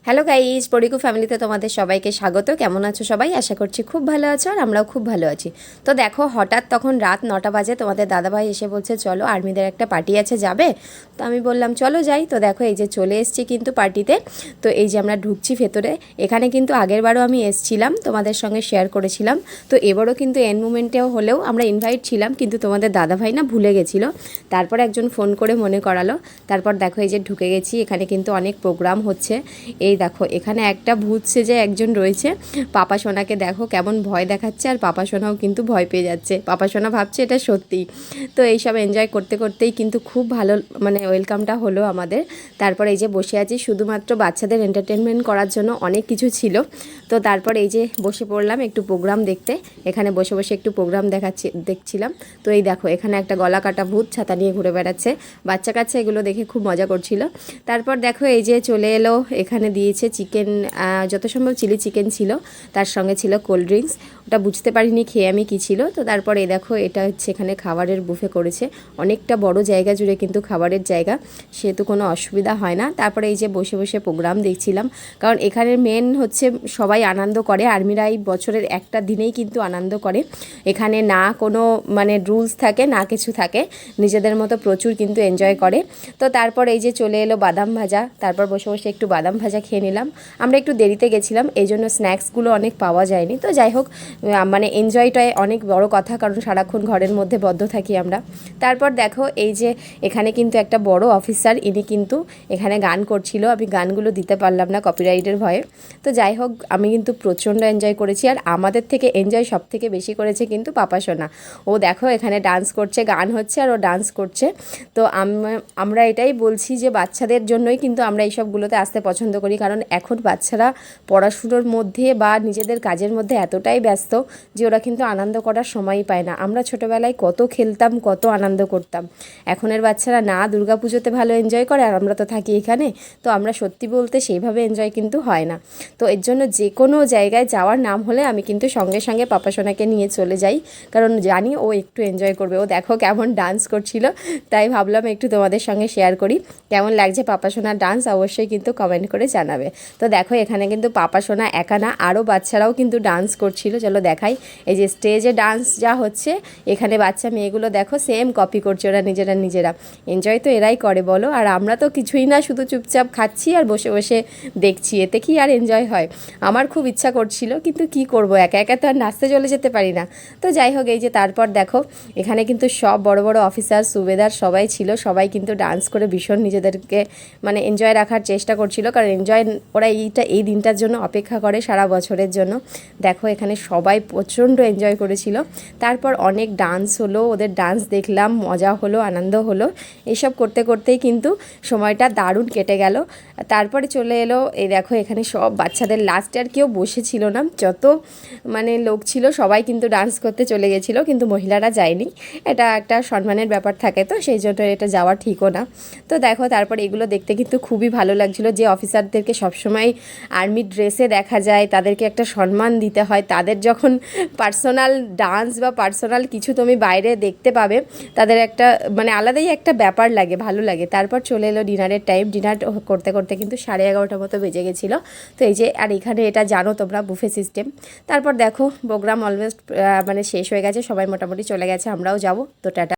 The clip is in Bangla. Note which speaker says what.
Speaker 1: হ্যালো গাইজ, পরিকু ফ্যামিলিতে তোমাদের সবাইকে স্বাগত। কেমন আছো সবাই? আশা করছি খুব ভালো আছো, আর আমরাও খুব ভালো আছি। তো দেখো, হঠাৎ তখন রাত 9টা বাজে তোমাদের দাদাভাই এসে বলছে চলো আর্মিদের একটা পার্টি আছে, যাবে? তো আমি বললাম চলো যাই। তো দেখো এই যে চলে এসছি কিন্তু পার্টিতে। তো এই যে আমরা ঢুকছি ভেতরে। এখানে কিন্তু আগের বারও আমি এসছিলাম, তোমাদের সঙ্গে শেয়ার করেছিলাম। তো এবারও কিন্তু এন্ড মুমেন্টেও হলেও আমরা ইনভাইট ছিলাম, কিন্তু তোমাদের দাদাভাই না ভুলে গেছিলো। তারপর একজন ফোন করে মনে করালো। তারপর দেখো এই যে ঢুকে গেছি। এখানে কিন্তু অনেক প্রোগ্রাম হচ্ছে। এই দেখো এখানে একটা ভূত সেজে একজন রয়েছে। পাপা সোনাকে দেখো কেমন ভয় দেখাচ্ছে, আর পাপা সোনাও কিন্তু ভয় পেয়ে যাচ্ছে। পাপা সোনা ভাবছে এটা সত্যি। তো এইসব এনজয় করতে করতেই কিন্তু খুব ভালো মানে ওয়েলকামটা হলো আমাদের। তারপর এই যে বসে আছি শুধুমাত্র বাচ্চাদের এন্টারটেনমেন্ট করার জন্য, অনেক কিছু ছিল। তো তারপর এই যে বসে পড়লাম একটু প্রোগ্রাম দেখতে। এখানে বসে বসে একটু প্রোগ্রাম দেখছিলাম। তো এই দেখো এখানে একটা গলা কাটা ভূত ছাতা নিয়ে ঘুরে বেড়াচ্ছে। বাচ্চা কাচ্চা এগুলো দেখে খুব মজা করছিল। তারপর দেখো এই যে চলে এলো, এখানে দিয়েছে চিকেন, যত সম্ভব চিলি চিকেন ছিল, তার সঙ্গে ছিল কোল্ড ড্রিঙ্কস। ওটা বুঝতে পারিনি খেয়ে আমি কী ছিল। তো তারপর এই দেখো এটা হচ্ছে এখানে খাবারের বুফে করেছে। অনেকটা বড় জায়গা জুড়ে কিন্তু খাবারের জায়গা, সেহেতু কোনো অসুবিধা হয় না। তারপরে এই যে বসে বসে প্রোগ্রাম দেখছিলাম, কারণ এখানে মেন হচ্ছে সবাই আনন্দ করে। আর্মিরা এই বছরের একটা দিনেই কিন্তু আনন্দ করে। এখানে না কোনো মানে রুলস থাকে না কিছু থাকে, নিজেদের মতো প্রচুর কিন্তু এনজয় করে। তো তারপর এই যে চলে এলো বাদাম ভাজা। তারপর বসে বসে একটু বাদাম ভাজা খেয়ে নিলাম। আমরা একটু দেরিতে গেছিলাম, এই জন্য স্ন্যাক্সগুলো অনেক পাওয়া যায়নি। তো যাই হোক, মানে এনজয়টাই অনেক বড় কথা, কারণ সারাক্ষণ ঘরের মধ্যে বদ্ধ থাকি আমরা। তারপর দেখো এই যে এখানে কিন্তু একটা বড় অফিসার, ইনি কিন্তু এখানে গান করছিল। আমি গানগুলো দিতে পারলাম না কপিরাইটের ভয়ে। তো যাই হোক, আমি কিন্তু প্রচণ্ড এনজয় করেছি, আর আমাদের থেকে এনজয় সব থেকে বেশি করেছে কিন্তু পাপা সোনা। ও দেখো এখানে ডান্স করছে, গান হচ্ছে আর ও ডান্স করছে। তো আমরা এটাই বলছি যে বাচ্চাদের জন্যই কিন্তু আমরা এইসবগুলোতে আসতে পছন্দ করি, কারণ এখন বাচ্চারা পড়াশুনোর মধ্যে বা নিজেদের কাজের মধ্যে এতটাই ব্যস্ত যে ওরা কিন্তু আনন্দ করার সময়ই পায় না। আমরা ছোটোবেলায় কত খেলতাম, কত আনন্দ করতাম। এখনের বাচ্চারা না দুর্গাপুজোতে ভালো এনজয় করে, আর আমরা তো থাকি এখানে। তো আমরা সত্যি বলতে সেইভাবে এনজয় কিন্তু হয় না। তো এর জন্য যে কোনো জায়গায় যাওয়ার নাম হলে আমি কিন্তু সঙ্গে সঙ্গে পাপা সোনাকে নিয়ে চলে যাই, কারণ জানি ও একটু এনজয় করবে। ও দেখো কেমন ডান্স করছিল, তাই ভাবলাম একটু তোমাদের সঙ্গে শেয়ার করি। কেমন লাগছে পাপা সোনার ডান্স অবশ্যই কিন্তু কমেন্ট করে জানাবে। তো দেখো এখানে কিন্তু পাপা সোনা একা না, আরও বাচ্চারাও কিন্তু ডান্স করছিল। চলো দেখাই। এই যে স্টেজে ডান্স যা হচ্ছে, এখানে বাচ্চা মেয়েগুলো দেখো সেম কপি করছে ওরা নিজেরা। এনজয় তো এরাই করে বলো, আর আমরা তো কিছুই না, শুধু চুপচাপ খাচ্ছি আর বসে বসে দেখছি। এতে কি আর এনজয় হয়? আমার খুব ইচ্ছা করছিল, কিন্তু কি করব, একা একা তো আর নাচতে চলে যেতে পারি না। তো যাই হোক, এই যে তারপর দেখো এখানে কিন্তু সব বড় বড় অফিসার সুবেদার সবাই ছিল। সবাই কিন্তু ডান্স করে ভীষণ নিজেদেরকে মানে এনজয় রাখার চেষ্টা করছিল, কারণ এনজয় ওরা এই দিনটার জন্য অপেক্ষা করে সারা বছরের জন্য। দেখো এখানে সবাই প্রচণ্ড এনজয় করেছিল। তারপর অনেক ডান্স হলো, ওদের ডান্স দেখলাম, মজা হলো, আনন্দ হলো। এইসব করতে করতেই কিন্তু সময়টা দারুণ কেটে গেল। তারপরে চলে এলো এই দেখো এখানে সব বাচ্চাদের, লাস্টে আর কেউ বসেছিল না, যত মানে লোক ছিল সবাই কিন্তু ডান্স করতে চলে গেছিলো, কিন্তু মহিলারা যায়নি। এটা একটা সম্মানের ব্যাপার থাকে, তো সেই জন্য এটা যাওয়া ঠিকও না। তো দেখো তারপর এগুলো দেখতে কিন্তু খুবই ভালো লাগছিলো। যে অফিসারদেরকে সবসময় আর্মি ড্রেসে দেখা যায়, তাদেরকে একটা সম্মান দিতে হয়। তাদের যখন পার্সোনাল ডান্স বা পার্সোনাল কিছু তুমি বাইরে দেখতে পাবে, তাদের একটা মানে আলাদাই একটা ব্যাপার লাগে, ভালো লাগে। তারপর চলে এলো ডিনারের টাইম। ডিনার করতে করতে কিন্তু 11:30 মতো বেজে গেছিলো। তো এই যে, আর এখানে এটা জানো তোমরা বুফে সিস্টেম। তারপর দেখো প্রোগ্রাম অলমোস্ট মানে শেষ হয়ে গেছে, সবাই মোটামুটি চলে গেছে, আমরাও যাবো। তো টাটা।